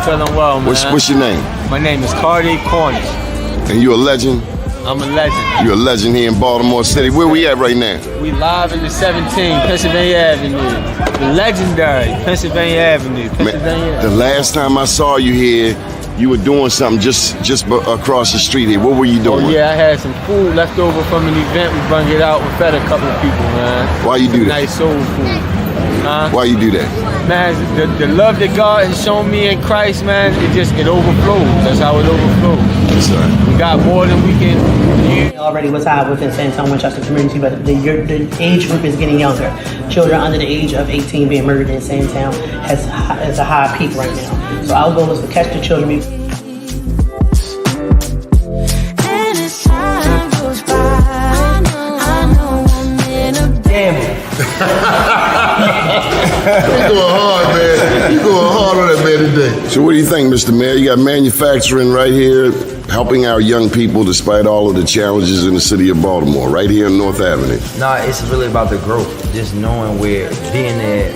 Feeling well, man. What's your name? My name is Cardi Cornish. And you a legend? I'm a legend. You're a legend here in Baltimore City. Where we at right now? We live in the 17, Pennsylvania Avenue. The legendary Pennsylvania Avenue. Man, the last time I saw you here, you were doing something just across the street here. What were you doing? Oh yeah, I had some food left over from an event. We brung it out. We fed a couple of people, man. Why you do that? Nice soul food. Why you do that? Man, the love that God has shown me in Christ, man, it overflows. That's how it overflows. Yes, sir. We got more than we can use. Already was high within San Antonio Winchester community, but the age group is getting younger. Children under the age of 18 being murdered in San Antonio has a high peak right now. So our goal is to catch the children. You're going hard, man. You're going hard on that man today. So what do you think, Mr. Mayor? You got manufacturing right here, helping our young people despite all of the challenges in the city of Baltimore, right here on North Avenue. No, it's really about the growth. Just knowing where, being there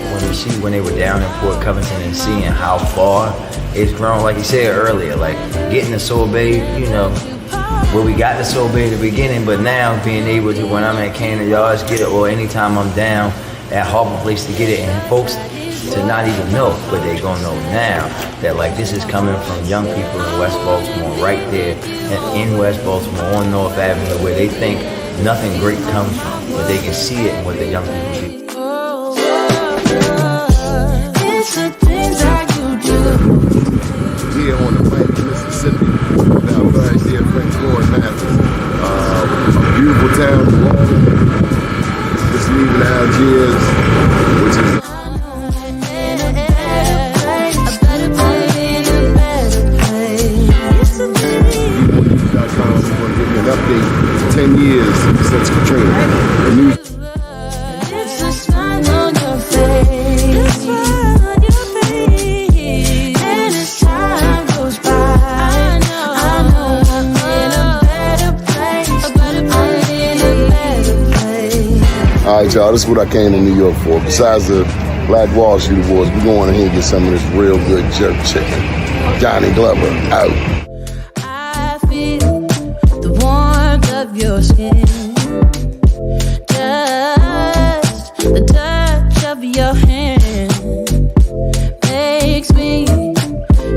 when they were down in Port Covington and seeing how far it's grown. Like you said earlier, like getting the sorbet, you know, where we got the sorbet at the beginning, but now being able to, when I'm at Canada Yards, get it, or anytime I'm down at Harbor Place to get it, and folks to not even know, but they gonna know now that like this is coming from young people in West Baltimore, right there in West Baltimore on North Avenue, where they think nothing great comes from, but they can see it in what the young people do. Here on the bank of Mississippi, now right here, French Ford Mathis. A beautiful town, just leaving Algiers, which is an update 10 years since Katrina. The news. All right, y'all, this is what I came to New York for. Besides the Black Wall Street Awards, we're going in here and get some of this real good jerk chicken. Johnny Glover, out. Your skin, just the touch of your hand makes me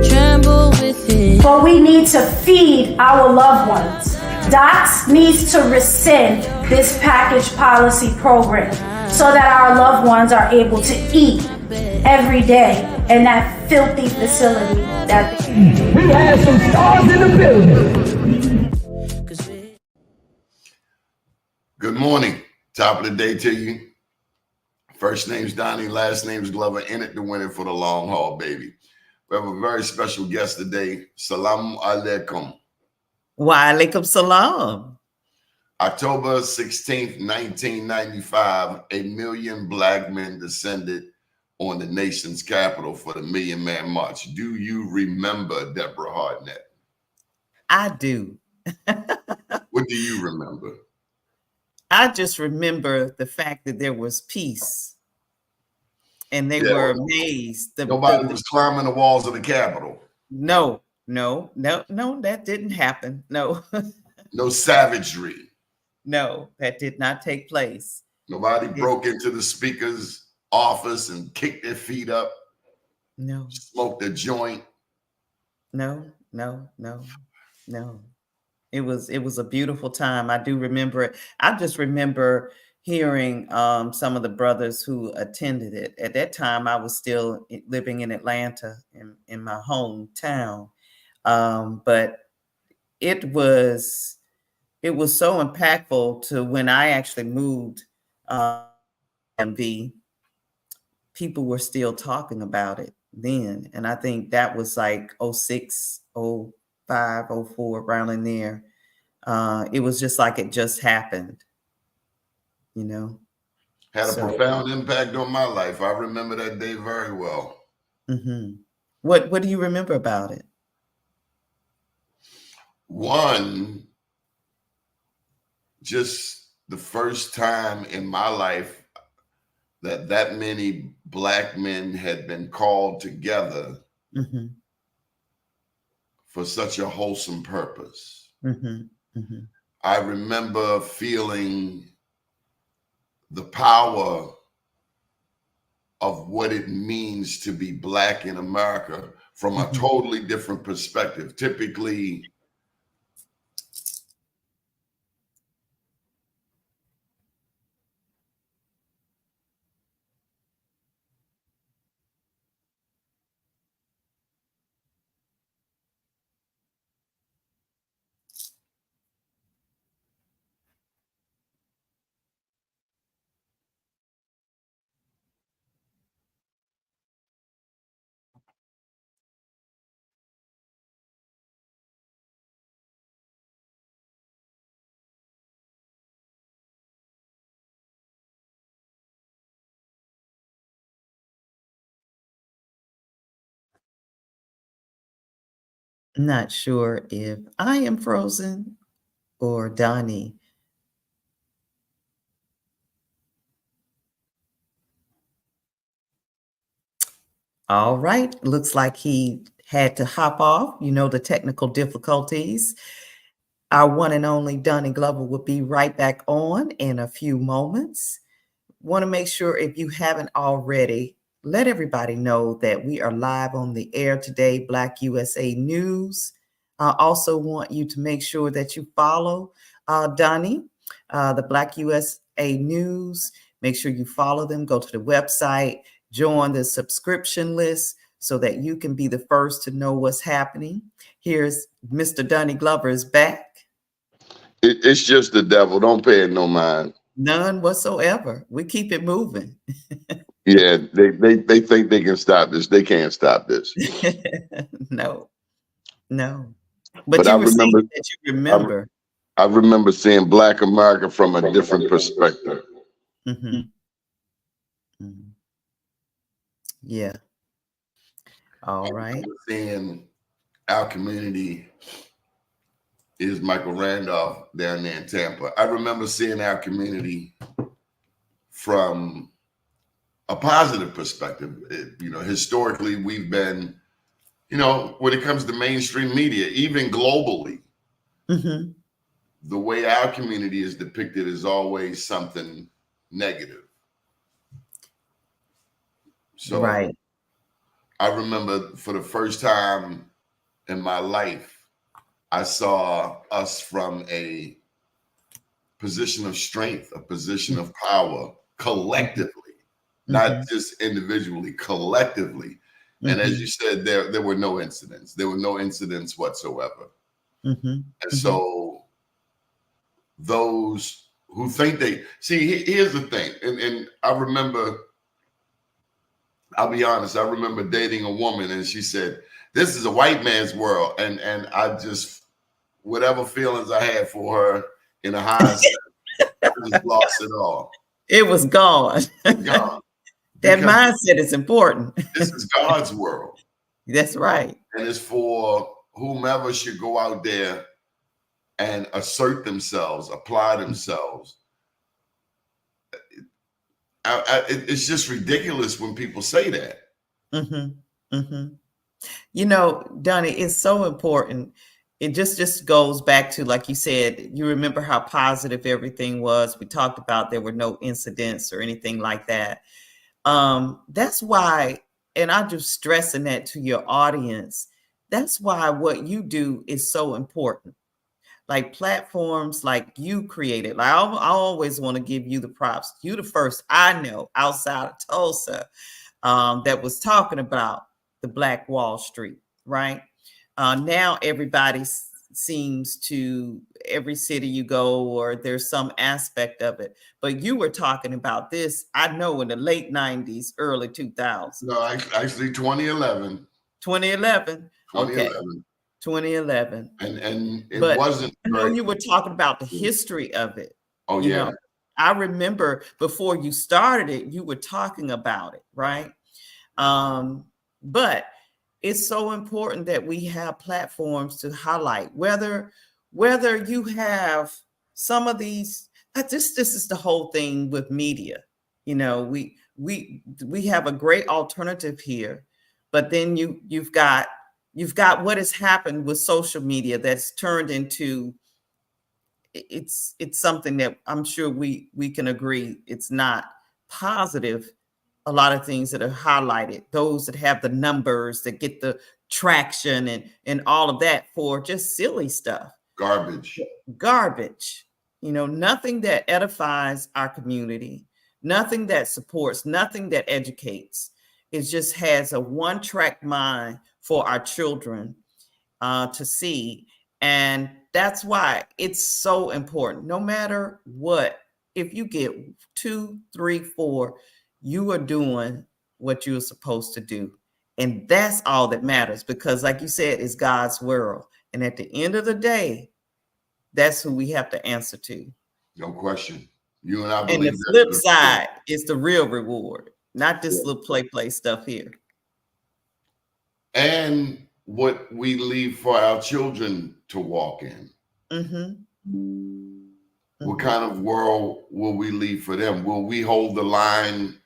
tremble within. But we need to feed our loved ones. DOTS needs to rescind this package policy program so that our loved ones are able to eat every day in that filthy facility that we have some stars in the building. Good morning. Top of the day to you. First name's Doni, last name's Glover. In it to win it for the long haul, baby. We have a very special guest today. Salaam alaikum. Wa alaikum salam. October 16th, 1995, 1 million black men descended on the nation's capital for the Million Man March. Do you remember Deborah Hardnett? I do. What do you remember? I just remember the fact that there was peace and they were amazed. Nobody was climbing the walls of the Capitol. No, that didn't happen. No. No savagery. No, that did not take place. Nobody broke into the speaker's office and kicked their feet up. No. Smoked a joint. No. It was a beautiful time. I do remember it. I just remember hearing some of the brothers who attended it. At that time, I was still living in Atlanta, in my hometown. But it was so impactful to when I actually moved MV. People were still talking about it then. And I think that was like 06, 05, 04, around in there. It was just like it just happened, you know. Had a profound impact on my life. I remember that day very well. Mm-hmm. What do you remember about it? One, just the first time in my life that many black men had been called together mm-hmm. for such a wholesome purpose. Mm-hmm. I remember feeling the power of what it means to be Black in America from a totally different perspective. Typically, Not sure if I am frozen or Donnie. All right. Looks like he had to hop off, the technical difficulties. Our one and only Donnie Glover will be right back on in a few moments. Want to make sure, if you haven't already, let everybody know that we are live on the air today, Black USA News. I also want you to make sure that you follow Donnie, the Black USA News. Make sure you follow them, go to the website, join the subscription list so that you can be the first to know what's happening. Here's Mr. Donnie Glover is back. it's just the devil. Don't pay it no mind. None whatsoever. We keep it moving. Yeah, they think they can stop this. They can't stop this. No. But But you I were saying remember, that you remember. I remember seeing Black America from a different perspective. Mhm. Mhm. Yeah. All right. Seeing our community is Michael Randolph down there in Tampa. I remember seeing our community from a positive perspective. Historically, we've been, when it comes to mainstream media, even globally, the way our community is depicted is always something negative. So Right. I remember for the first time in my life, I saw us from a position of strength, a position of power, collectively, not just individually, collectively. And as you said, there were no incidents. There were no incidents whatsoever. And so those who think here's the thing. And I remember, I'll be honest, I remember dating a woman and she said, this is a white man's world. And I just, whatever feelings I had for her in a hindsight, I just lost it all. It was gone. Gone. That mindset is important. This is God's world. That's right. And it's for whomever should go out there and assert themselves, apply themselves. It's just ridiculous when people say that. Donnie, it's so important. It just goes back to, like you said, you remember how positive everything was. We talked about there were no incidents or anything like that. That's why, and I'm just stressing that to your audience, that's why what you do is so important. Like platforms like you created, like I always want to give you the props. You the first I know outside of Tulsa that was talking about the Black Wall Street, right? Now everybody seems to, every city you go, or there's some aspect of it. But you were talking about this, I know, in the late 90s, early 2000s. No, actually 2011. 2011. 2011. Okay. 2011. And it but wasn't. I know you were talking about the history of it. Oh, yeah. I remember before you started it, you were talking about it, right? But it's so important that we have platforms to highlight whether you have some of these. This is the whole thing with media. We have a great alternative here, but then you've got you've got what has happened with social media that's turned into, it's something that I'm sure we can agree it's not positive. A lot of things that are highlighted, those that have the numbers that get the traction and all of that for just silly stuff. Garbage, nothing that edifies our community, nothing that supports, nothing that educates. It just has a one-track mind for our children to see. And that's why it's so important. No matter what, if you get 2, 3, 4, you are doing what you're supposed to do. And that's all that matters, because like you said, it's God's world. And at the end of the day, that's who we have to answer to. No question. You and I believe and the flip side is the real reward, not this little play stuff here. And what we leave for our children to walk in. What kind of world will we leave for them? Will we hold the line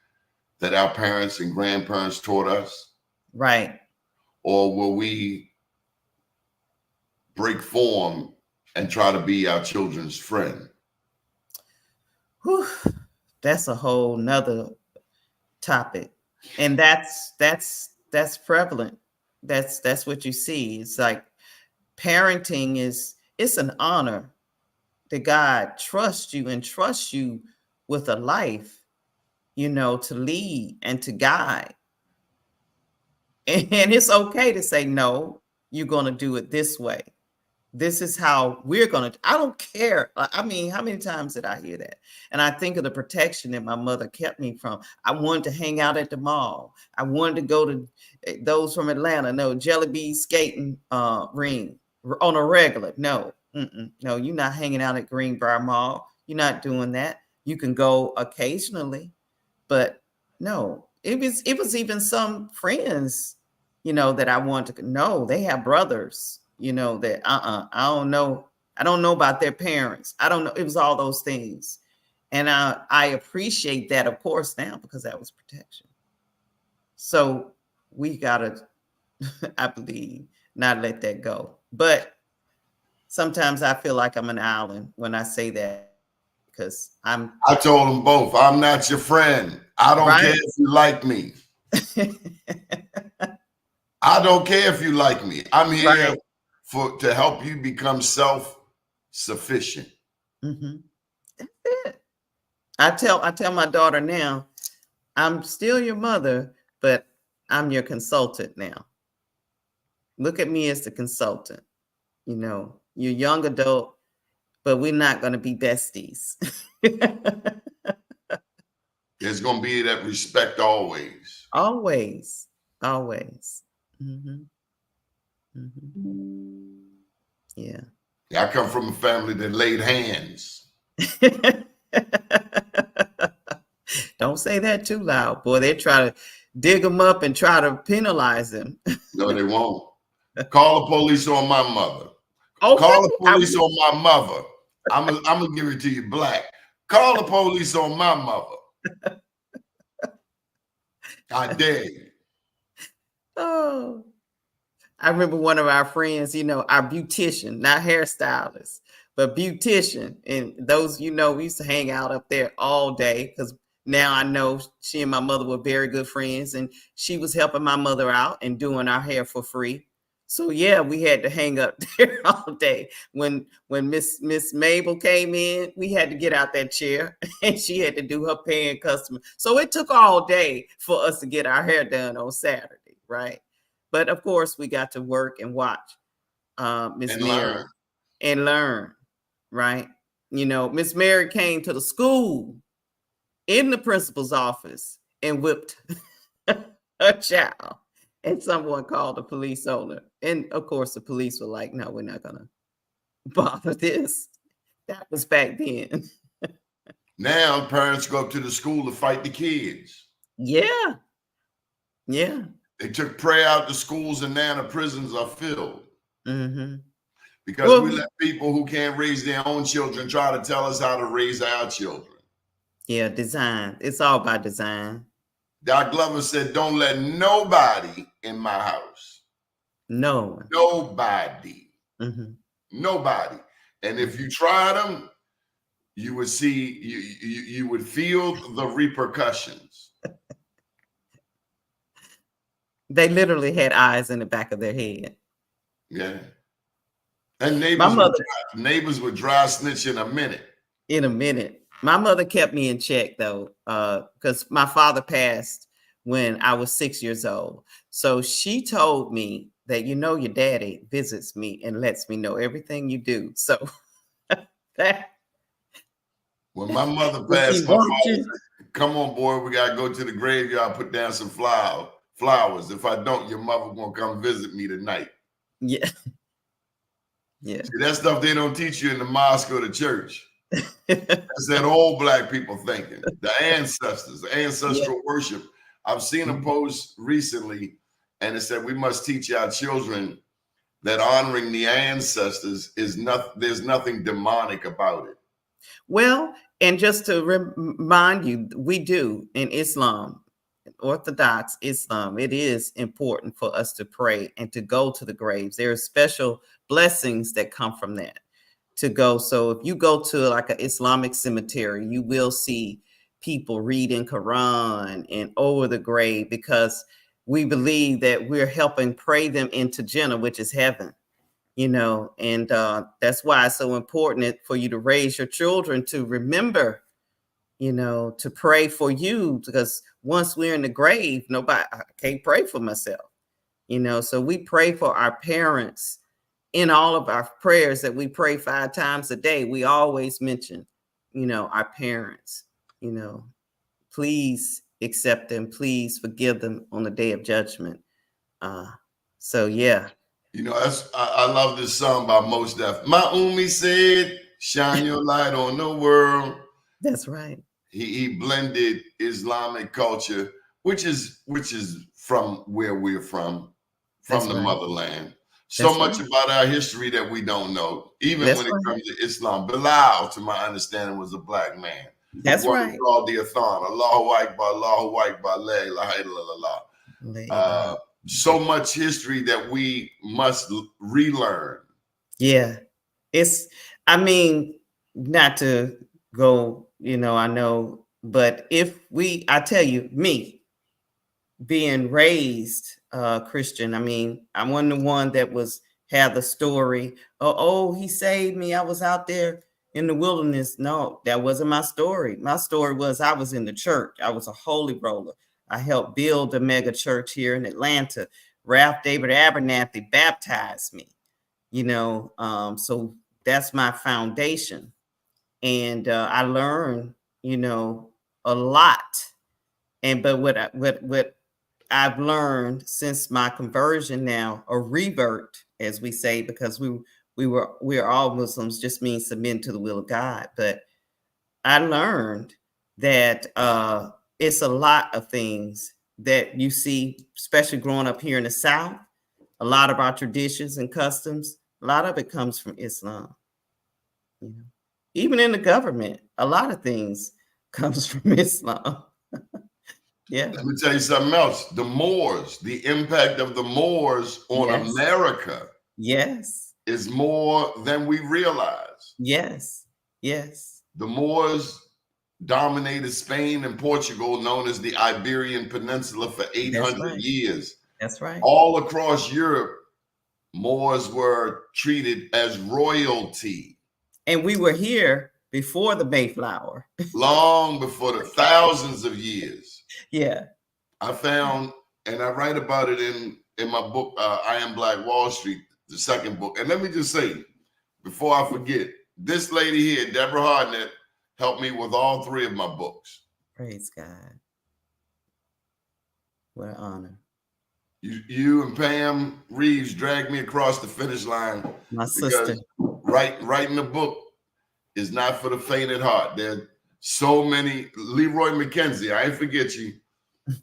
that our parents and grandparents taught us? Right. Or will we break form and try to be our children's friend? Whew. That's a whole nother topic. And that's prevalent. That's what you see. It's like parenting it's an honor that God trusts you and trusts you with a life, to lead and to guide. And it's okay to say, no, you're going to do it this way. This is how we're going to, I don't care. I mean, how many times did I hear that? And I think of the protection that my mother kept me from. I wanted to hang out at the mall. I wanted to go to those from Atlanta. No, Jelly Bean skating ring on a regular. No, no, you're not hanging out at Greenbrier Mall. You're not doing that. You can go occasionally, but no, it was even some friends, that I wanted to know. They have brothers, that I don't know. I don't know about their parents. I don't know. It was all those things. And I appreciate that, of course, now, because that was protection. So we gotta, I believe, not let that go. But sometimes I feel like I'm an island when I say that, because I told them both, I'm not your friend. I don't care if you like me. I don't care if you like me. I'm here to help you become self-sufficient. That's it. I tell my daughter now, I'm still your mother, but I'm your consultant now. Look at me as the consultant. You're young adult, but we're not going to be besties. There's going to be that respect always. Always. Yeah. I come from a family that laid hands. Don't say that too loud, boy. They try to dig them up and try to penalize them. No, they won't. Call the police on my mother. Okay. Call the police on my mother. I'm gonna give it to you black. Call the police on my mother. I dare you. Oh, I remember one of our friends, our beautician, not hairstylist, but beautician. And those, we used to hang out up there all day, because now I know she and my mother were very good friends, and she was helping my mother out and doing our hair for free. So yeah, we had to hang up there all day. When Miss Mabel came in, we had to get out that chair, and she had to do her paying customer. So it took all day for us to get our hair done on Saturday, right? But of course, we got to work and watch Miss Mary and learn, right? Miss Mary came to the school in the principal's office and whipped a child. And someone called the police on her. And of course, the police were like, no, we're not going to bother this. That was back then. Now parents go up to the school to fight the kids. Yeah. Yeah. They took prayer out the schools, and now the prisons are filled. Because we let people who can't raise their own children try to tell us how to raise our children. Yeah, design. It's all by design. Doc Glover said, don't let nobody in my house No one. Nobody. Mm-hmm. Nobody. And if you tried them, you would see, you would feel the repercussions. They literally had eyes in the back of their head. Yeah. And My mother, neighbors would dry snitch in a minute. in a minute. My mother kept me in check though, because my father passed when I was 6 years old. So she told me that, you know, your daddy visits me and lets me know everything you do. So that When my mother if passed, he my wants father you, said, come on, boy, we gotta go to the graveyard, put down some flowers. If I don't, your mother gonna come visit me tonight. yeah, yeah. See, that stuff they don't teach you in the mosque or the church. That's that old black people thinking. The ancestors, the ancestral worship. I've seen a post recently, and it said we must teach our children that honoring the ancestors is not. There's nothing demonic about it. Well, and just to remind you, we do in Islam, Orthodox Islam, it is important for us to pray and to go to the graves. There are special blessings that come from that to go. So if you go to like an Islamic cemetery, you will see people reading Quran and over the grave, because we believe that we're helping pray them into Jannah, which is heaven. You know, and that's why it's so important for you to raise your children to remember, you know, to pray for you, because once we're in the grave, I can't pray for myself, you know. So we pray for our parents in all of our prayers that we pray 5 times a day. We always mention, you know, our parents, you know, please accept them, please forgive them on the day of judgment. So, yeah. You know, I love this song by Mos Def. My Umi said, "Shine your light on the world." That's right. He blended Islamic culture, which is from where we're from That's the right. motherland. So That's much right. about our history that we don't know, even That's when it right. comes to Islam. Bilal, to my understanding, was a black man. That's What right. is called the Athan. Allahu Akbar, Allahu Akbar, la ilaha illallah. So much history that we must relearn. Yeah. I mean, not to go, you know, I know, but I tell you, me being raised Christian, I mean, I wasn't the one that had the story, oh, he saved me, I was out there in the wilderness. No, that wasn't my story. My story was I was in the church. I was a holy roller. I helped build a mega church here in Atlanta. Ralph David Abernathy baptized me, you know, so that's my foundation. And I learned, you know, a lot. But what I've learned since my conversion now, or revert, as we say, because we are all Muslims, just means submitting to the will of God. But I learned that it's a lot of things that you see, especially growing up here in the South. A lot of our traditions and customs, a lot of it comes from Islam. You know, even in the government, a lot of things comes from Islam. Yeah. Let me tell you something else. The Moors, the impact of the Moors on America, is more than we realize. Yes. The Moors dominated Spain and Portugal, known as the Iberian Peninsula, for 800 years. That's right. All across Europe, Moors were treated as royalty. And we were here before the Mayflower. Long before, the thousands of years. Yeah. I found, and I write about it in my book, I Am Black Wall Street, the second book. And let me just say, before I forget, this lady here, Deborah Hardnett, helped me with all 3 of my books. Praise God. What an honor. You and Pam Reeves dragged me across the finish line. My sister. Writing a book is not for the faint at heart. There are so many, Leroy McKenzie, I ain't forget you.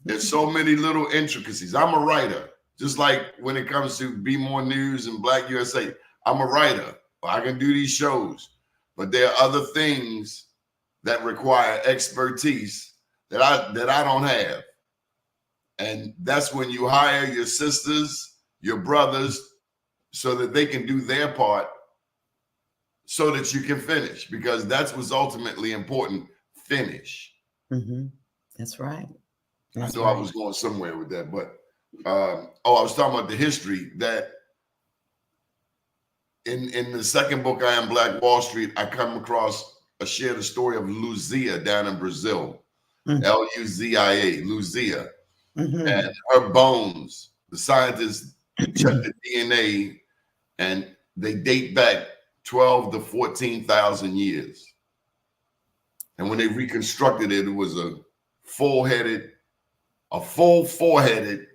There's so many little intricacies. I'm a writer, just like when it comes to Be More News and Black USA. I'm a writer. I can do these shows, but there are other things that require expertise that I don't have. And that's when you hire your sisters your brothers, so that they can do their part so that you can finish, because that's what's ultimately important. Finish. That's right. I know I was going somewhere with that, but I was talking about the history that in the second book, I Am Black Wall Street, I come across share the story of Luzia down in Brazil, Luzia, Luzia, and her bones. The scientists checked the DNA, and they date back 12 to 14,000 years. And when they reconstructed it, it was a full four-headed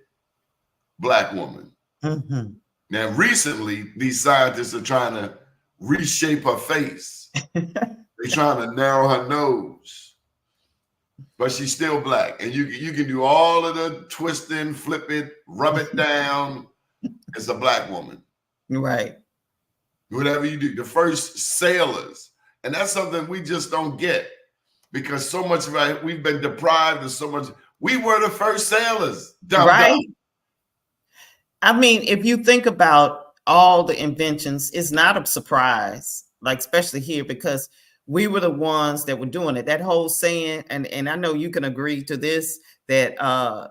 black woman. Now, recently, these scientists are trying to reshape her face. They're trying to narrow her nose, but she's still black. And you can do all of the twisting, flip it, rub it down. It's a black woman. Right. Whatever you do, the first sailors. And that's something we just don't get, because so much of it, we've been deprived of so much. We were the first sailors. Right. I mean, if you think about all the inventions, it's not a surprise, like especially here, because we were the ones that were doing it. That whole saying, and I know you can agree to this, that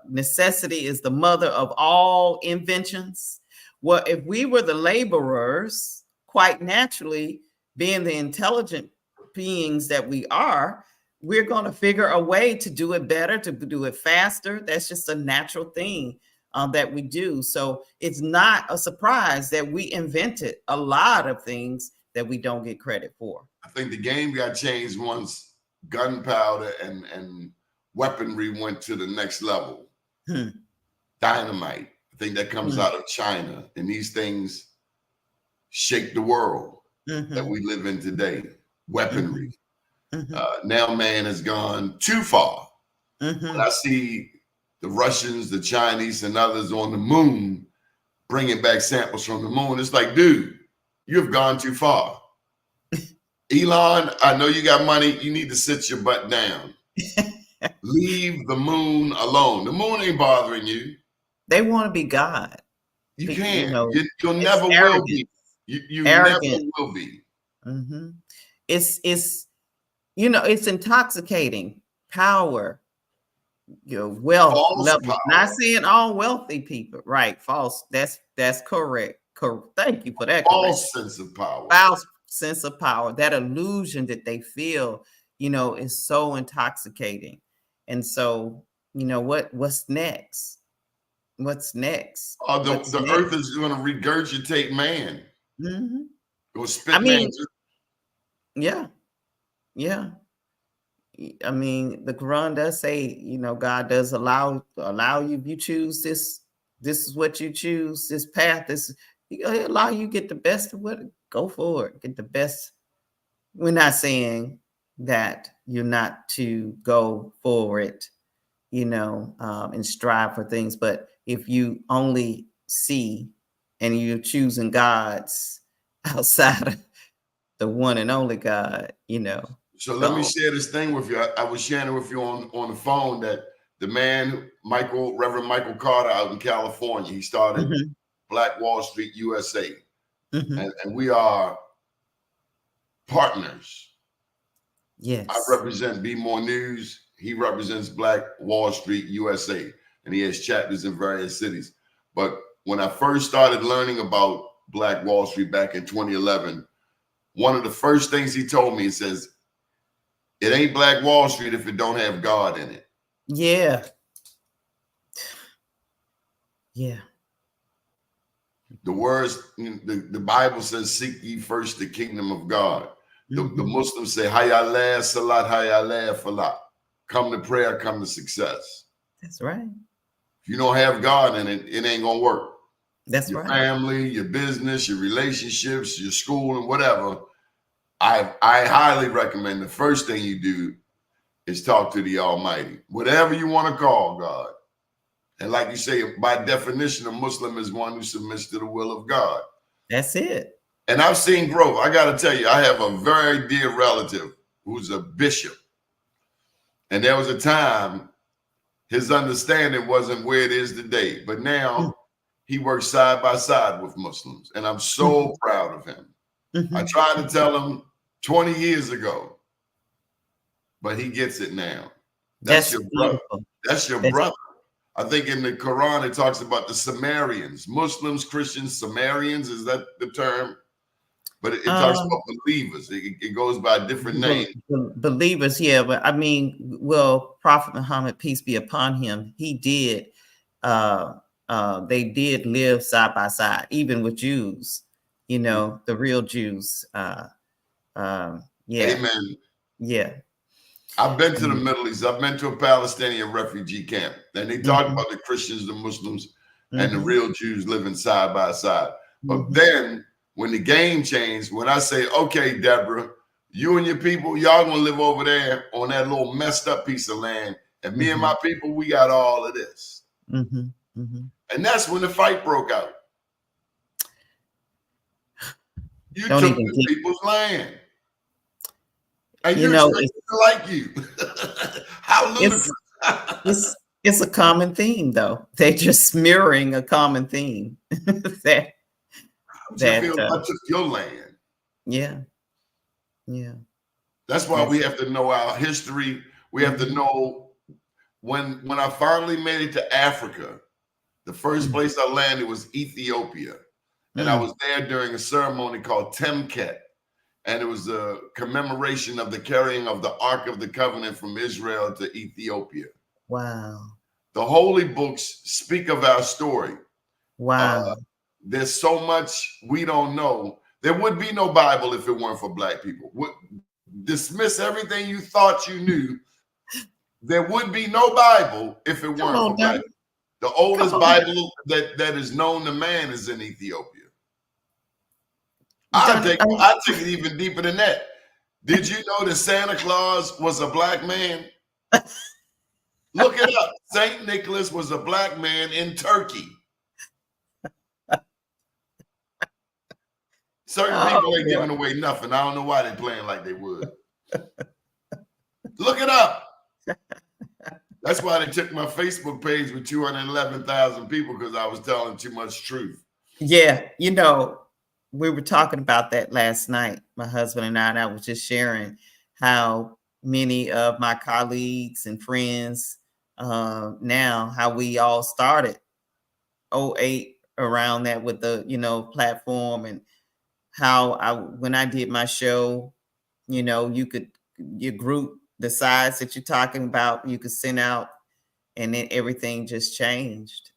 necessity is the mother of all inventions. Well, if we were the laborers, quite naturally, being the intelligent beings that we are, we're going to figure a way to do it better, to do it faster. That's just a natural thing that we do. So it's not a surprise that we invented a lot of things that we don't get credit for. I think the game got changed once gunpowder and weaponry went to the next level. Dynamite. I think that comes out of China, and these things shape the world that we live in today. Weaponry. Now man has gone too far. When I see the Russians, the Chinese, and others on the moon bringing back samples from the moon, it's like, dude, you've gone too far. Elon, I know you got money. You need to sit your butt down. Leave the moon alone. The moon ain't bothering you. They want to be God. You can't. You'll never will be. You never will be. It's it's intoxicating. Power, wealth level. Not saying all wealthy people, right? False. That's correct. Thank you for that. False sense of power. False sense of power. That illusion that they feel, is so intoxicating. And so, what's next? What's next? The earth is going to regurgitate man. Go spit man. Yeah. I mean, the Quran does say, God does allow you, if you choose this is what you choose, this path, He'll allow you to get the best of what, go for it, get the best. We're not saying that you're not to go for it, and strive for things, but if you only see and you're choosing gods outside of the one and only God, So let me share this thing with you. I was sharing it with you on the phone that the man, Reverend Michael Carter out in California, he started Black Wall Street USA. And we are partners. Yes. I represent Be More News. He represents Black Wall Street USA. And he has chapters in various cities. But when I first started learning about Black Wall Street back in 2011, one of the first things he told me, he says, it ain't Black Wall Street if it don't have God in it. Yeah. The words, the Bible says, seek ye first the kingdom of God. The Muslims say, Hayya la salat, hayya la falah. Come to prayer, come to success. That's right. If you don't have God in it, it ain't going to work. That's your right. Family, your business, your relationships, your school, and whatever. I highly recommend the first thing you do is talk to the Almighty, whatever you want to call God. And like you say, by definition, a Muslim is one who submits to the will of God. That's it. And I've seen growth. I got to tell you, I have a very dear relative who's a bishop. And there was a time his understanding wasn't where it is today. But now he works side by side with Muslims, and I'm so proud of him. I tried to tell him 20 years ago, but he gets it now. That's your brother. That's your brother. I think in the Quran it talks about the Sumerians, Muslims, Christians, Sumerians. Is that the term? But it talks about believers. It goes by a different name. Believers, yeah. But I mean, well, Prophet Muhammad, peace be upon him, he did. They did live side by side, even with Jews. You know, the real Jews. Yeah. Amen. Yeah. I've been to the Middle East. I've been to a Palestinian refugee camp, and they talk about the Christians, the Muslims, and the real Jews living side by side. But then when the game changed, when I say, okay, Deborah, you and your people, y'all gonna live over there on that little messed up piece of land, and me and my people, we got all of this. And that's when the fight broke out. You took the people's land. And you know, it's like you. How ludicrous. It's a common theme, though. They're just mirroring a common theme. I took your land. Yeah. Yeah. That's why we have to know our history. We have to know when I finally made it to Africa, the first place I landed was Ethiopia. And I was there during a ceremony called Temket. And it was a commemoration of the carrying of the Ark of the Covenant from Israel to Ethiopia. Wow. The holy books speak of our story. Wow. There's so much we don't know. There would be no Bible if it weren't for Black people. Dismiss everything you thought you knew. There would be no Bible if it weren't for Black people. The oldest Bible that is known to man is in Ethiopia. I'll take it even deeper than that. Did you know that Santa Claus was a Black man? Look it up. Saint Nicholas was a Black man in Turkey. Certain people ain't giving away nothing. I don't know why they're playing like they would. Look it up. That's why they took my Facebook page with 211,000 people, because I was telling too much truth. Yeah, you know, we were talking about that last night, my husband and I was just sharing how many of my colleagues and friends now, how we all started 2008 around that with the, platform, and how when I did my show, your group, the size that you're talking about, you could send out, and then everything just changed.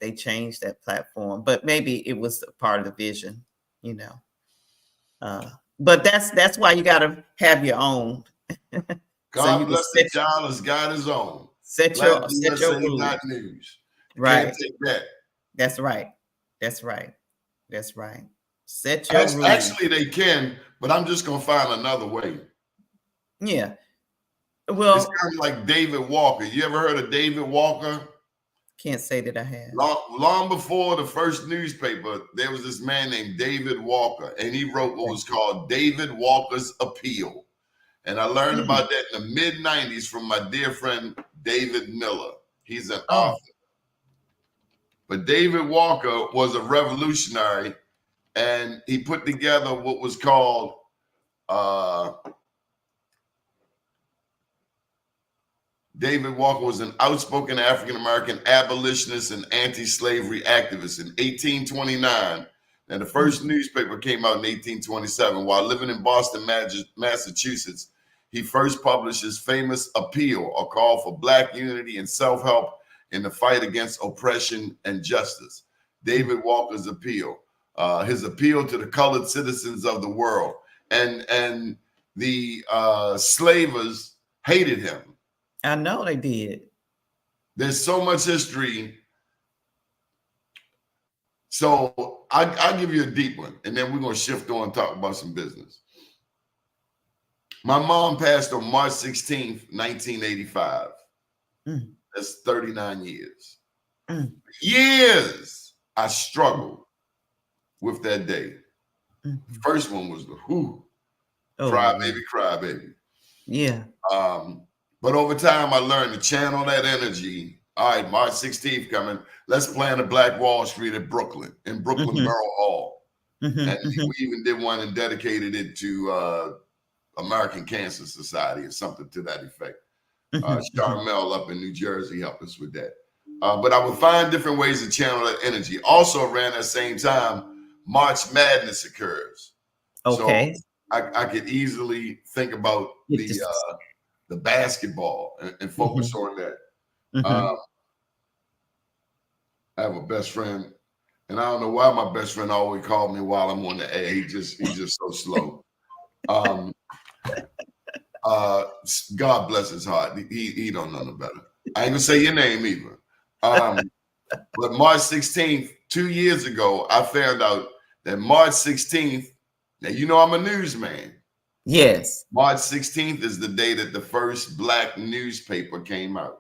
They changed that platform, but maybe it was a part of the vision, but that's why you got to have your own. God bless the child has got his own. Set your rules. News. Right. Can't take that. That's right. Set your rules. Actually, they can, but I'm just gonna find another way. Yeah. Well, it's kind of like David Walker. You ever heard of David Walker? Can't say that I have. Long before the first newspaper, there was this man named David Walker, and he wrote what was called David Walker's Appeal. And I learned about that in the mid-90s from my dear friend David Miller. He's an author. But David Walker was a revolutionary, and he put together what was called David Walker was an outspoken African-American abolitionist and anti-slavery activist in 1829. And the first newspaper came out in 1827. While living in Boston, Massachusetts, he first published his famous Appeal, a call for Black unity and self-help in the fight against oppression and justice. David Walker's Appeal, his appeal to the colored citizens of the world. And the slavers hated him. I know they did. There's so much history. So I'll give you a deep one, and then we're going to shift on and talk about some business. My mom passed on March 16th, 1985. That's 39 years. Years I struggled with that day. The first one was the cry baby. Yeah. But over time, I learned to channel that energy All right, March 16th coming. Let's plan a Black Wall Street in Brooklyn Borough Hall. And we even did one and dedicated it to American Cancer Society or something to that effect. Charmel up in New Jersey helped us with that. But I would find different ways to channel that energy. Also around that same time, March Madness occurs. Okay. So I could easily think about the basketball and focus on that. I have a best friend, and I don't know why my best friend always called me while I'm on the air. He's just so slow. God bless his heart. He don't know no better. I ain't gonna say your name either. But March 16th, 2 years ago, I found out that March 16th, now you know I'm a newsman. Yes. March 16th is the day that the first Black newspaper came out.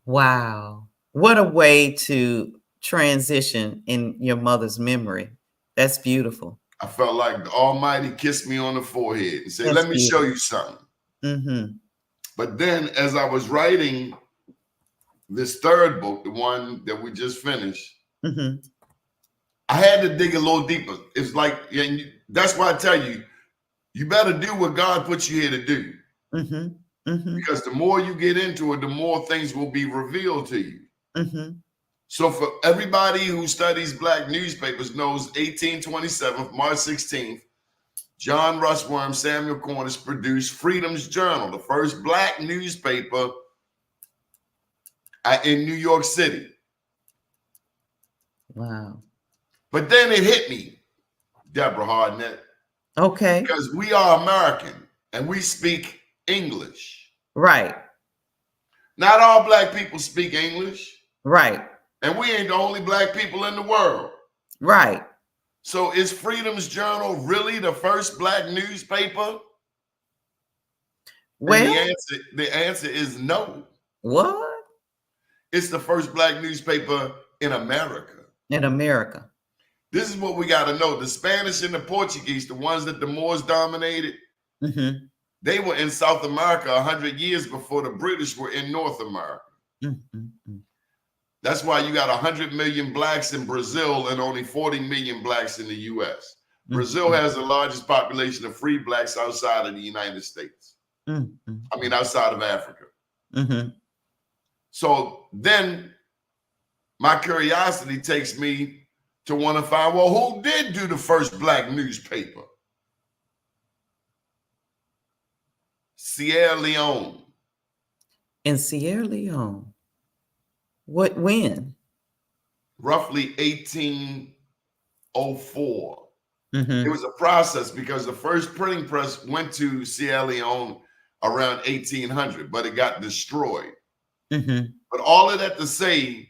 Wow. What a way to transition in your mother's memory. That's beautiful. I felt like the Almighty kissed me on the forehead and said, let me show you something. But then as I was writing this third book, the one that we just finished, I had to dig a little deeper. It's like, and that's why I tell you, you better do what God puts you here to do. Because the more you get into it, the more things will be revealed to you. So for everybody who studies Black newspapers knows 1827, March 16th, John Rushworm, Samuel Cornish produced Freedom's Journal, the first Black newspaper in New York City. Wow. But then it hit me, Deborah Hardnett. Okay. Because we are American and we speak English. Right. Not all Black people speak English. Right. And we ain't the only Black people in the world. Right. So is Freedom's Journal really the first Black newspaper? Well, and the answer is no. What? It's the first Black newspaper in America. In America. This is what we got to know. The Spanish and the Portuguese, the ones that the Moors dominated, they were in South America 100 years before the British were in North America. That's why you got 100 million Blacks in Brazil and only 40 million Blacks in the U.S. Brazil has the largest population of free Blacks outside of the United States. I mean, outside of Africa. So then my curiosity takes me to want to find, well, who did do the first Black newspaper? Sierra Leone. In Sierra Leone. When? Roughly 1804. It was a process because the first printing press went to Sierra Leone around 1800, but it got destroyed. But all of that to say,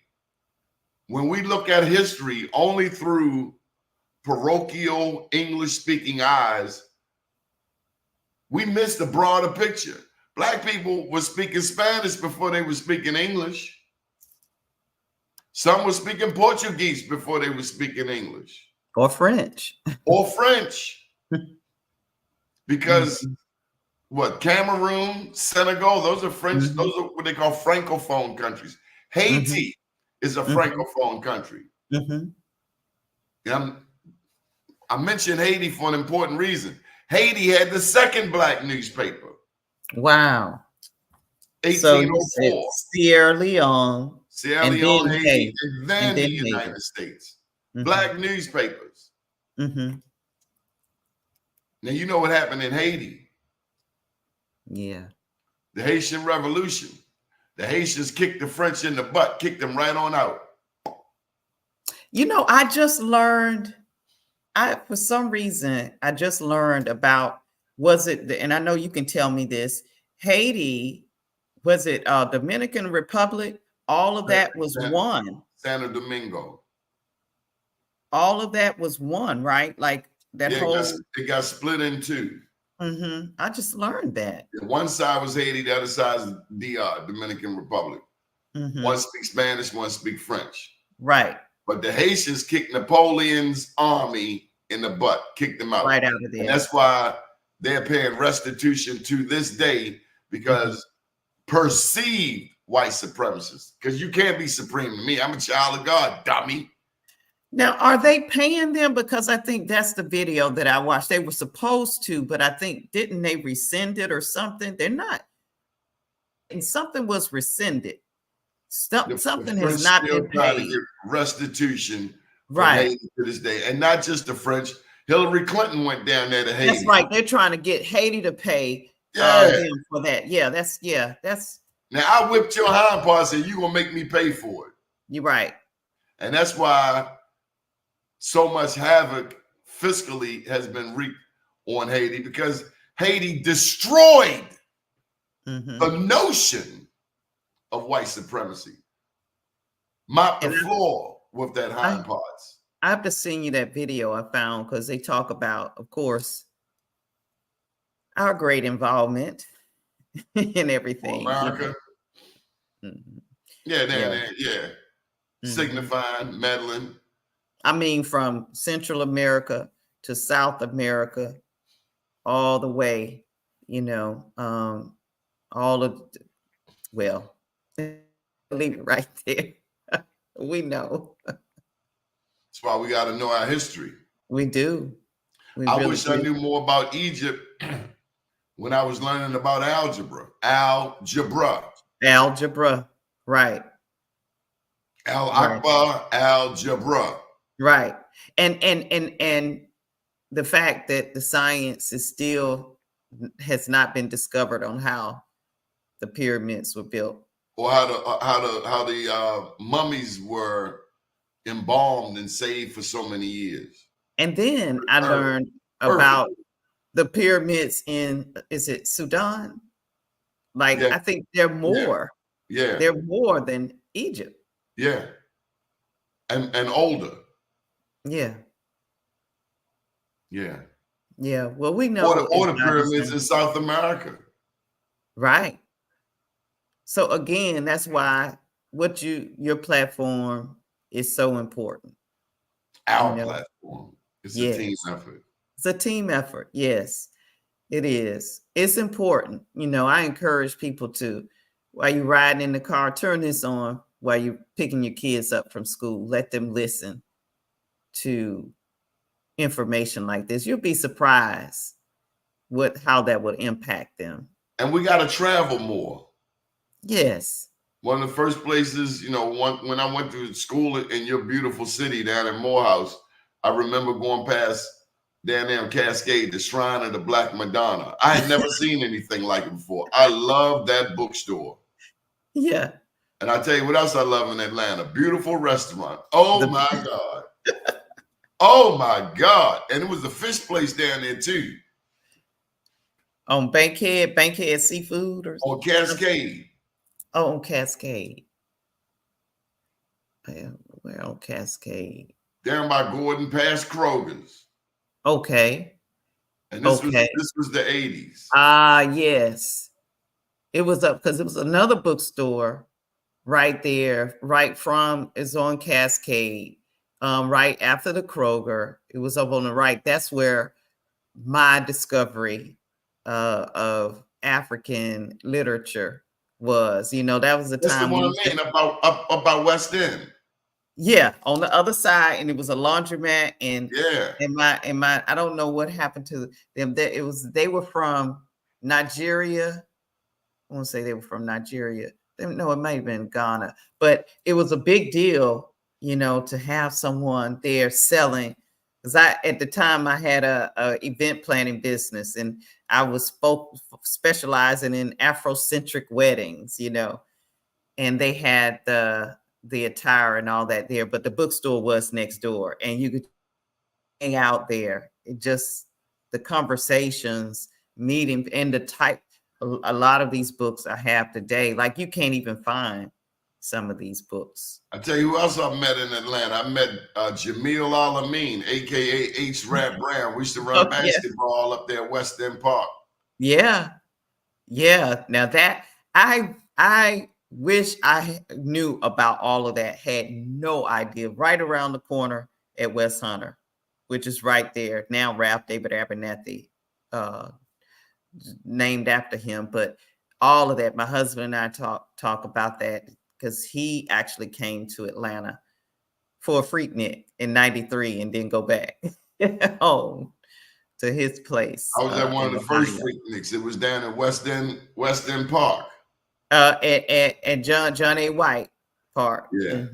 when we look at history only through parochial English-speaking eyes, we miss the broader picture. Black people were speaking Spanish before they were speaking English. Some were speaking Portuguese before they were speaking English. Or French. Or French. Because what, Cameroon, Senegal, those are French, those are what they call Francophone countries. Haiti is a Francophone country. I mentioned Haiti for an important reason. Haiti had the second Black newspaper. Wow. 1804. So Sierra Leone. Sierra Leone, Haiti, and then the United States. Black newspapers. Now, you know what happened in Haiti? Yeah. The Haitian Revolution. The Haitians kicked the French in the butt, kicked them right on out. You know, I just learned, for some reason, I just learned about, and I know you can tell me this, Haiti, was it Dominican Republic? All of that was one. Santo Domingo. All of that was one, right? Like that whole. It got split in two. I just learned that. One side was Haiti, the other side is DR, Dominican Republic. One speaks Spanish, one speaks French. Right. But the Haitians kicked Napoleon's army in the butt, kicked them out. Right out of there. And that's why they're paying restitution to this day, because perceived white supremacists, because you can't be supreme to me. I'm a child of God, dummy. Now, are they paying them? Because I think that's the video that I watched. They were supposed to, but I think, didn't they rescind it or something? They're not. And something was rescinded. Something has not been trying to paid. get restitution from Right. Haiti to this day. And not just the French. Hillary Clinton went down there to Haiti. That's right. They're trying to get Haiti to pay them for that. That's now I whipped your hind parts and you're gonna make me pay for it. You're right. And that's why so much havoc fiscally has been wreaked on Haiti, because Haiti destroyed the notion of white supremacy. Mop the floor with that hind parts. I have to send you that video I found, because they talk about, of course, our great involvement in everything. America. Signifying, meddling. I mean, from Central America to South America, all the way, all of, well, leave it right there. We know. That's why we got to know our history. We do. I wish I knew more about Egypt when I was learning about algebra. Algebra, right. Al-Akbar, algebra. Right. And the fact that the science has not been discovered on how the pyramids were built, or how the mummies were embalmed and saved for so many years. And then I learned about the pyramids in, is it Sudan? Like, I think they're more. Yeah. They're more than Egypt. Yeah. And older. Yeah. Yeah. Yeah. Well, we know. Or the pyramids in South America. Right. So again, that's why your platform is so important. Our platform. It's a team effort. It's a team effort. Yes, it is. It's important. I encourage people to, while you're riding in the car, turn this on while you're picking your kids up from school. Let them listen to information like this. You'll be surprised how that would impact them. And we got to travel more. Yes. One of the first places, when I went to school in your beautiful city down in Morehouse, I remember going past down there in Cascade, the Shrine of the Black Madonna. I had never seen anything like it before. I love that bookstore. Yeah. And I tell you what else I love in Atlanta. Beautiful restaurant. Oh, my God. Oh, my God. And it was a fish place down there, too. On Bankhead Seafood? Or on Cascade. Oh, on Cascade. Where on Cascade? Down by Gordon, past Kroger's. Okay. And this was the 80s. Yes. It was up because it was another bookstore right there, it's on Cascade, right after the Kroger. It was up on the right. That's where my discovery of African literature was. That was the time. That's the one about West End. Yeah, on the other side, and it was a laundromat, and my I don't know what happened to them. They were from Nigeria. I want to say they were from Nigeria. No, it might have been Ghana, but it was a big deal, to have someone there selling. Because at the time I had a event planning business, and I was specializing in Afrocentric weddings, and they had the attire and all that there, but the bookstore was next door, and you could hang out there. The conversations, meeting, and the type. A lot of these books I have today, like you can't even find some of these books. I tell you who else I met in Atlanta. I met Jamil Al-Amin, aka H. Rap Brown. We used to run basketball up there at West End Park. Yeah. Now that I wish I knew about all of that. Had no idea. Right around the corner at West Hunter, which is right there now. Ralph David Abernathy, named after him. But all of that. My husband and I talk about that because he actually came to Atlanta for a Freaknik in '93 and then go back home to his place I was at one of in the first Ohio. Freakniks. It was down at West End Park. At John A. White Park. Yeah.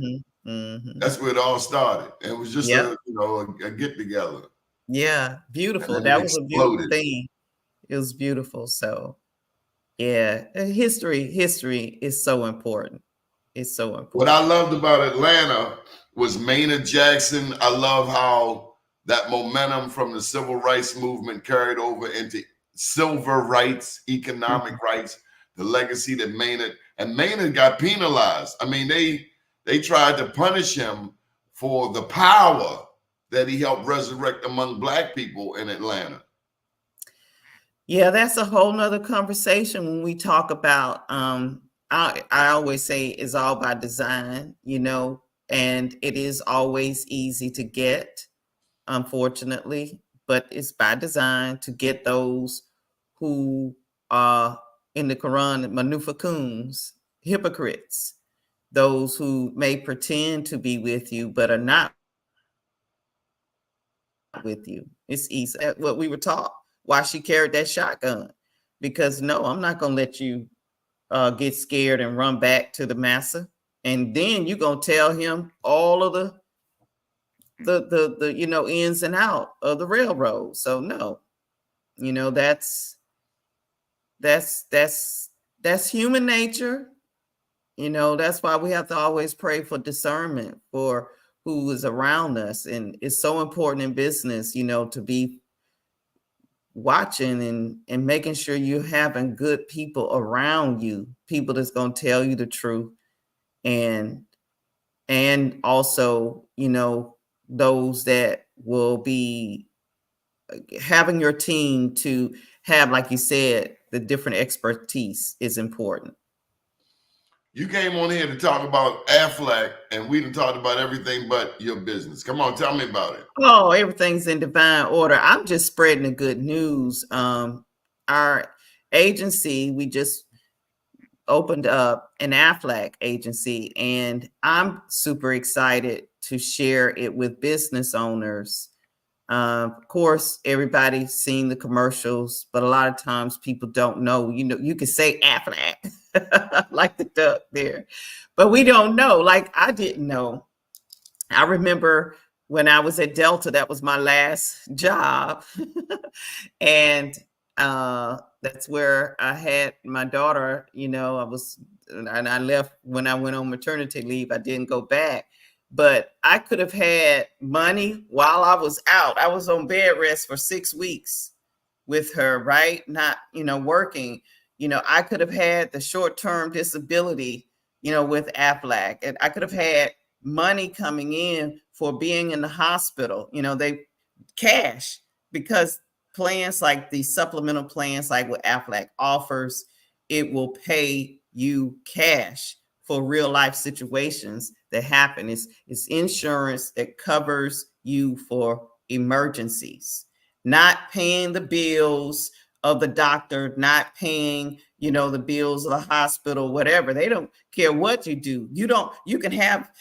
Mm-hmm. That's where it all started. And it was just Yep. a get together. Yeah, beautiful. And then That it was a beautiful exploded. thing. It was beautiful. So yeah, history is so important. It's so important. What I loved about Atlanta was Maynard Jackson. I love how that momentum from the civil rights movement carried over into civil rights, economic rights, the legacy that Maynard got penalized. I mean, they tried to punish him for the power that he helped resurrect among Black people in Atlanta. Yeah, that's a whole nother conversation when we talk about I always say it's all by design, and it is always easy to get, unfortunately, but it's by design to get those who are in the Quran, manufakuns, hypocrites, those who may pretend to be with you but are not with you. It's easy. What we were taught, why she carried that shotgun, because no, I'm not going to let you get scared and run back to the massa, and then you're going to tell him all of the ins and out of the railroad. So no, that's human nature. That's why we have to always pray for discernment for who is around us. And it's so important in business, to be watching and making sure you're having good people around you, people that's going to tell you the truth. And also, those that will be having your team to have, like you said, the different expertise is important. You came on here to talk about Aflac, and we done talked about everything but your business. Come on, tell me about it. Oh, everything's in divine order. I'm just spreading the good news. Our agency, we just opened up an Aflac agency, and I'm super excited to share it with business owners. Of course, everybody's seen the commercials, but a lot of times people don't know. You can say Aflac, like the duck there, but we don't know. Like I didn't know. I remember when I was at Delta, that was my last job, and that's where I had my daughter. And I left when I went on maternity leave. I didn't go back. But I could have had money while I was out. I was on bed rest for 6 weeks with her, right? Not, working. I could have had the short-term disability, with Aflac. And I could have had money coming in for being in the hospital. They cash, because plans like these supplemental plans, like what Aflac offers, it will pay you cash for real life situations that happen. It's insurance that covers you for emergencies, not paying the bills of the doctor, not paying, the bills of the hospital, whatever. They don't care what you do. You can have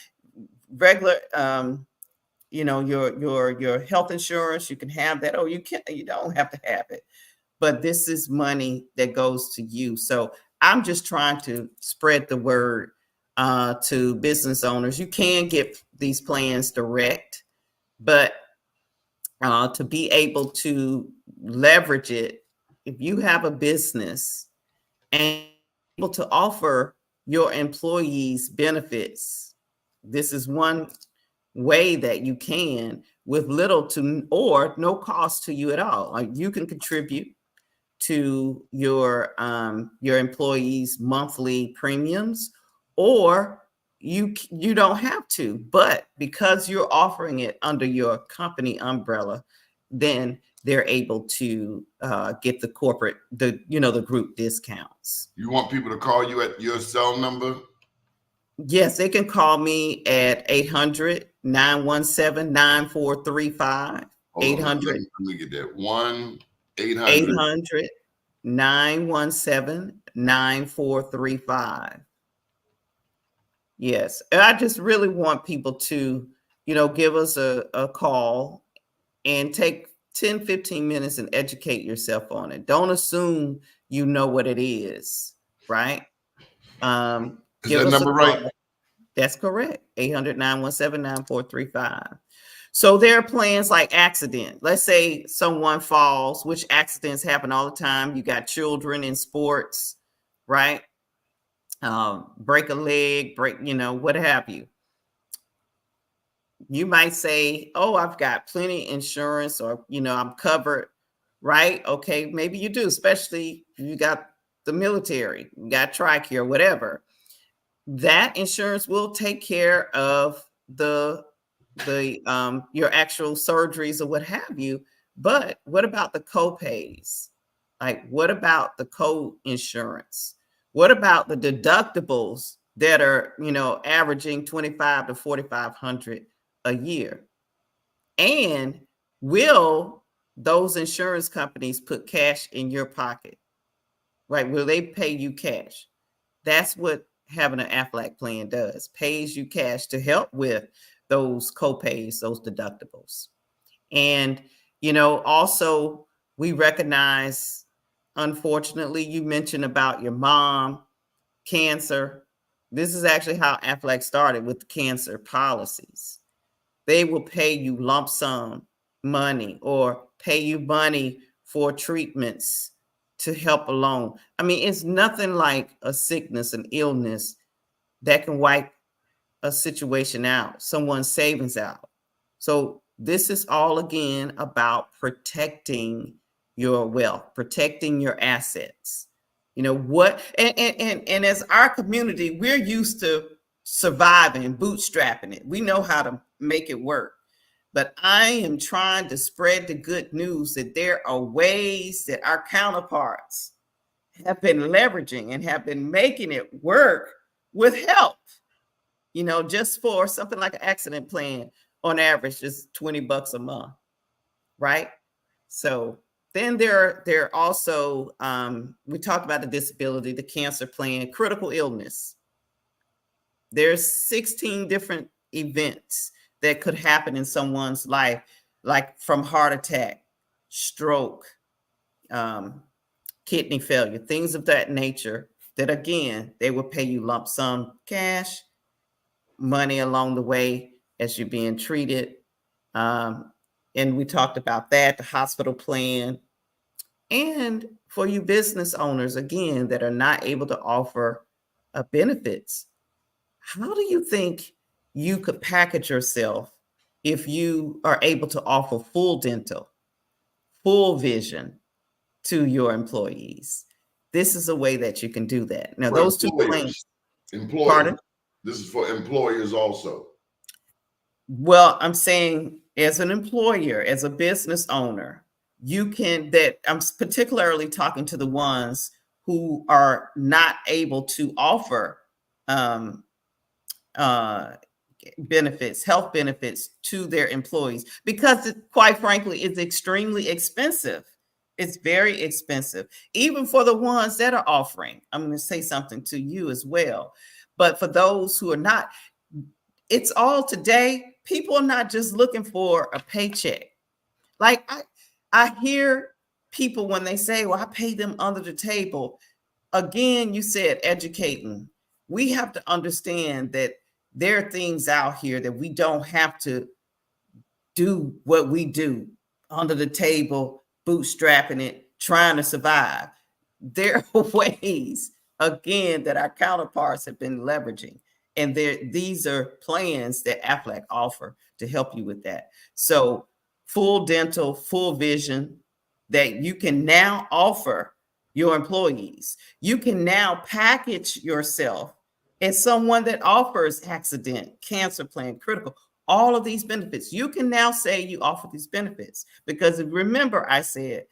regular, your health insurance. You can have that. You don't have to have it, but this is money that goes to you. So I'm just trying to spread the word to business owners. You can get these plans direct, but to be able to leverage it, if you have a business and able to offer your employees benefits, this is one way that you can, with little to or no cost to you at all. Like you can contribute to your employees' monthly premiums, or you don't have to, but because you're offering it under your company umbrella, then they're able to get the corporate, the group discounts. You want people to call you at your cell number? Yes, they can call me at 800-917-9435. 800. Let me get that. 1-800. 800 917-9435. Yes. And I just really want people to, give us a call and take 10, 15 minutes and educate yourself on it. Don't assume you know what it is, right? Is Give that us number a right? call. That's correct. 800-917-9435. So there are plans like accident. Let's say someone falls, which accidents happen all the time. You got children in sports, right? Break a leg, what have you. You might say, oh, I've got plenty of insurance, or, I'm covered, right? Okay, maybe you do, especially if you got the military, you got TRICARE, whatever. That insurance will take care of the your actual surgeries or what have you. But what about the co-pays? Like, what about the co-insurance? What about the deductibles that are, averaging 25 to 4,500 a year? And will those insurance companies put cash in your pocket? Right? Will they pay you cash? That's what having an Aflac plan does. Pays you cash to help with those co-pays, those deductibles. And, also we recognize, unfortunately, you mentioned about your mom, cancer. This is actually how Aflac started with the cancer policies. They will pay you lump sum money or pay you money for treatments to help along. I mean, it's nothing like a sickness, an illness that can wipe a situation out, someone's savings out. So this is all again about protecting your wealth, protecting your assets. And as our community, we're used to surviving, bootstrapping it. We know how to make it work. But I am trying to spread the good news that there are ways that our counterparts have been leveraging and have been making it work with help. Just for something like an accident plan, on average, is $20 a month, right? So then there are also, we talked about the disability, the cancer plan, critical illness. There's 16 different events that could happen in someone's life, like from heart attack, stroke, kidney failure, things of that nature, that again, they will pay you lump sum cash, money along the way as you're being treated. And we talked about that, the hospital plan. And for you business owners, again, that are not able to offer benefits, how do you think you could package yourself if you are able to offer full dental, full vision to your employees? This is a way that you can do that. Now, For those two plans. Pardon? This is for employers also. Well, I'm saying as an employer, as a business owner, I'm particularly talking to the ones who are not able to offer benefits, health benefits to their employees, because quite frankly, it's extremely expensive. It's very expensive, even for the ones that are offering. I'm going to say something to you as well. But for those who are not, it's all today. People are not just looking for a paycheck. Like I hear people when they say, well, I pay them under the table. Again, you said educating. We have to understand that there are things out here that we don't have to do what we do under the table, bootstrapping it, trying to survive. There are ways, again, that our counterparts have been leveraging. And these are plans that Aflac offer to help you with that. So full dental, full vision that you can now offer your employees. You can now package yourself as someone that offers accident, cancer plan, critical, all of these benefits. You can now say you offer these benefits, because remember, I said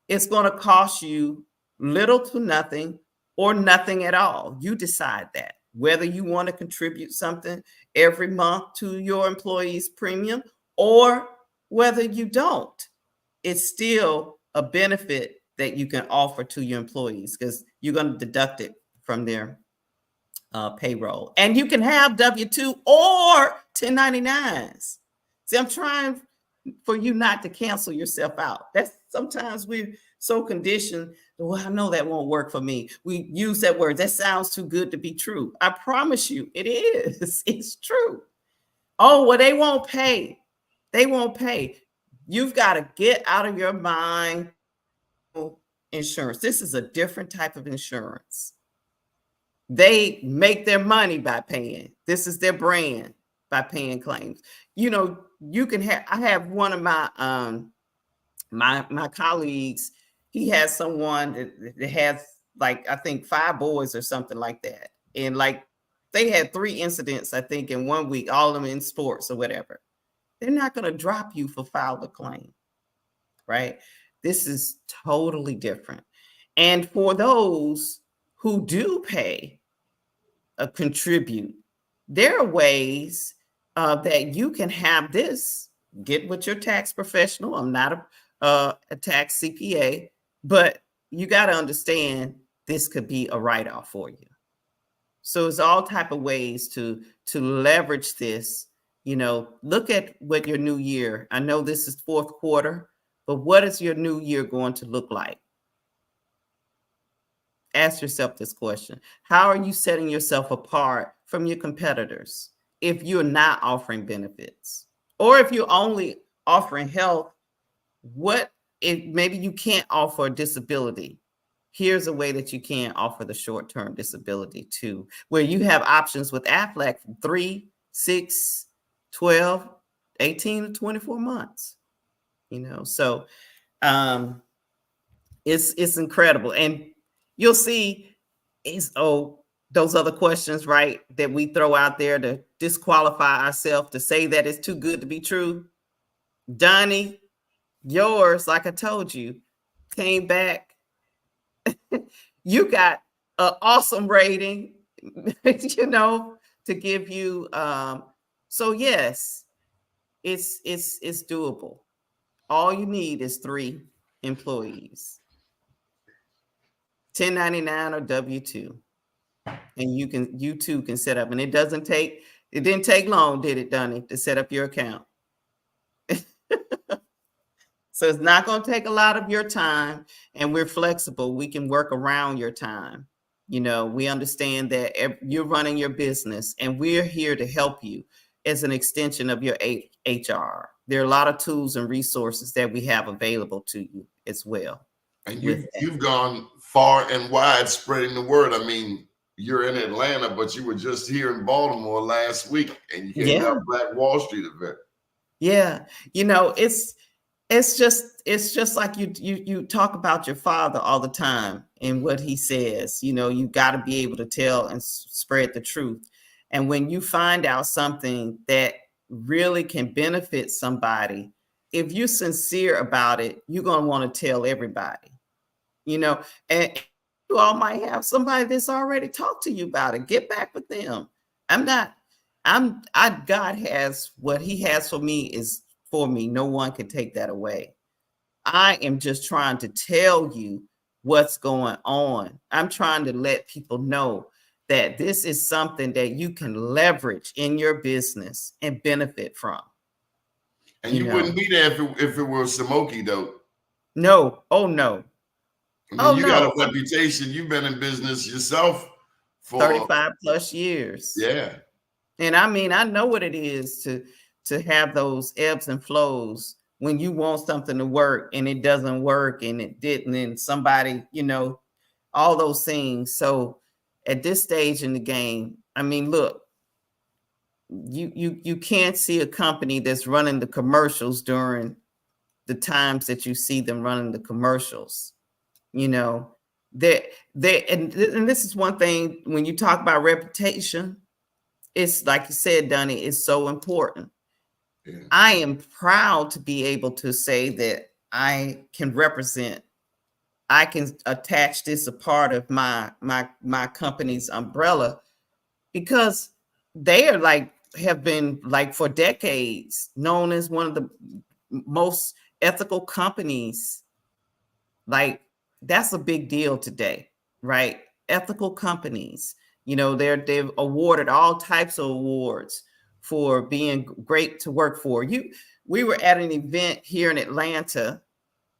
it's going to cost you little to nothing or nothing at all. You decide that, whether you want to contribute something every month to your employees' premium or whether you don't. It's still a benefit that you can offer to your employees, because you're going to deduct it from their payroll. And you can have W-2 or 1099s. See, I'm trying for you not to cancel yourself out. That's sometimes we're so conditioned. Well, I know that won't work for me. We use that word. That sounds too good to be true. I promise you it is. It's true. Oh, well, they won't pay. They won't pay. You've got to get out of your mind insurance. This is a different type of insurance. They make their money by paying. This is their brand, by paying claims. You know, you can have, I have one of my my colleagues, he has someone that has, like, I think 5 boys or something like that. And like they had 3 incidents, I think, in 1 week, all of them in sports or whatever. They're not going to drop you for file a claim, right? This is totally different. And for those who do pay, contribute, there are ways that you can have this. Get with your tax professional. I'm not a tax CPA, but you got to understand this could be a write-off for you. So it's all type of ways to leverage this. You know, look at what your new year. I know this is 4th quarter, but what is your new year going to look like? Ask yourself this question. How are you setting yourself apart from your competitors if you're not offering benefits? Or if you're only offering health, what if maybe you can't offer a disability? Here's a way that you can offer the short-term disability too, where you have options with Aflac from 3, 6, 12, 18 to 24 months. You know, so it's incredible. And you'll see those other questions, right, that we throw out there to disqualify ourselves, to say that it's too good to be true. Doni, yours, like I told you, came back. You got an awesome rating, you know, to give you. So yes, it's doable. All you need is 3 employees, 1099 or W-2, and you too can set up. And it didn't take long, did it, Doni, to set up your account? So it's not going to take a lot of your time, and we're flexible. We can work around your time. You know, we understand that you're running your business, and we're here to help you as an extension of your HR. There are a lot of tools and resources that we have available to you as well. And you've gone far and wide spreading the word. I mean, you're in Atlanta, but you were just here in Baltimore last week, and you came out Black Wall Street event. Yeah, you know, it's just like you talk about your father all the time and what he says. You know, you got to be able to tell and spread the truth. And when you find out something that really can benefit somebody, if you're sincere about it, you're going to want to tell everybody. You know, and you all might have somebody that's already talked to you about it. Get back with them. God has what he has for me is for me. No one can take that away. I am just trying to tell you what's going on. I'm trying to let people know that this is something that you can leverage in your business and benefit from. And you wouldn't be there if it were Samoki, though. No. Oh, no. I mean, you got a reputation. You've been in business yourself for 35 plus years. Yeah. And I mean, I know what it is to have those ebbs and flows when you want something to work and it doesn't work and it didn't, and somebody, you know, all those things. So at this stage in the game, I mean, look, you can't see a company that's running the commercials during the times that you see them running the commercials. You know, and this is one thing when you talk about reputation, it's like you said, Doni, it's so important. Yeah. I am proud to be able to say that I can represent, I can attach this a part of my company's umbrella, because they are have been for decades known as one of the most ethical companies That's a big deal today, right? Ethical companies, they've awarded all types of awards for being great to work for. We were at an event here in Atlanta,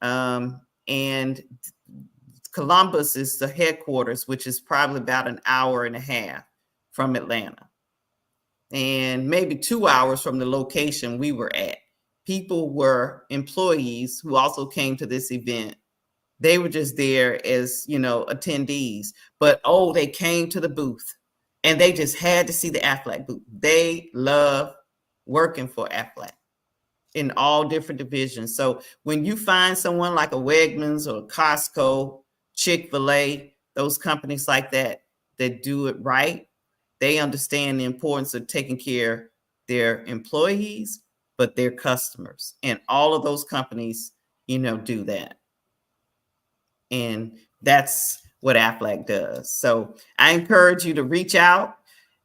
and Columbus is the headquarters, which is probably about an hour and a half from Atlanta, and maybe 2 hours from the location we were at. People were employees who also came to this event. They were just there as, attendees, but they came to the booth and they just had to see the Aflac booth. They love working for Aflac in all different divisions. So when you find someone like a Wegmans or Costco, Chick-fil-A, those companies like that do it right, they understand the importance of taking care of their employees, but their customers. And all of those companies, do that. And that's what Aflac does. So I encourage you to reach out,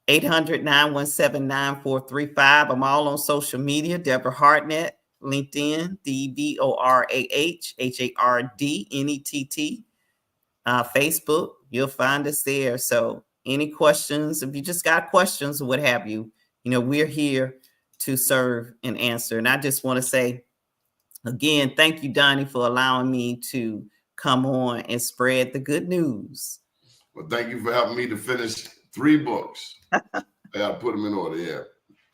800-917-9435. I'm all on social media, Deborah Hardnett, LinkedIn, DeborahHardnett, Facebook. You'll find us there. So any questions, if you just got questions or what have you, we're here to serve and answer. And I just want to say, again, thank you, Doni, for allowing me to come on and spread the good news. Well, thank you for helping me to finish 3 books. I put them in order, yeah.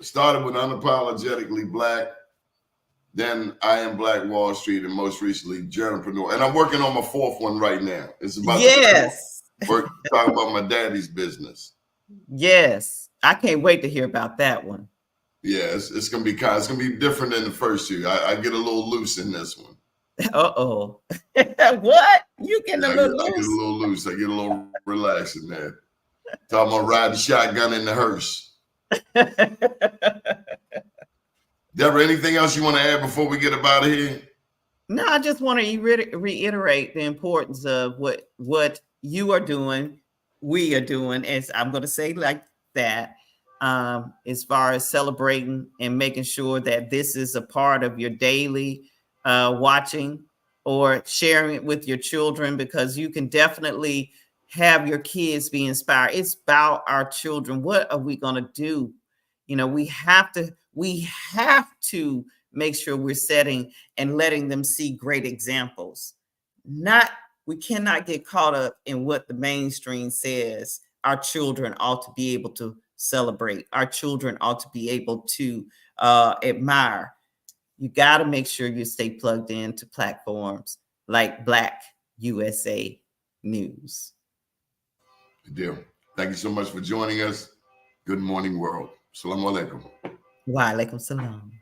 Started with Unapologetically Black, then I Am Black Wall Street, and most recently, Journalpreneur. And I'm working on my 4th one right now. It's about talk about my daddy's business. Yes. I can't wait to hear about that one. Yeah, it's gonna be different than the first 2. I get a little loose in this one. Uh-oh. What? You getting a little loose? I get a little loose. I get a little relaxed in there. Talking about riding shotgun in the hearse. Deborah, anything else you want to add before we get up out of here? No, I just want to reiterate the importance of what you are doing, we are doing, as I'm going to say like that, as far as celebrating and making sure that this is a part of your daily watching or sharing it with your children, because you can definitely have your kids be inspired. It's about our children. What are we going to do? We have to make sure we're setting and letting them see great examples. We cannot get caught up in what the mainstream says our children ought to be able to celebrate. Our children ought to be able to admire. You got to make sure you stay plugged into platforms like Black USA News. Good deal. Thank you so much for joining us. Good morning, world. Assalamu alaikum. Wa alaikum salam.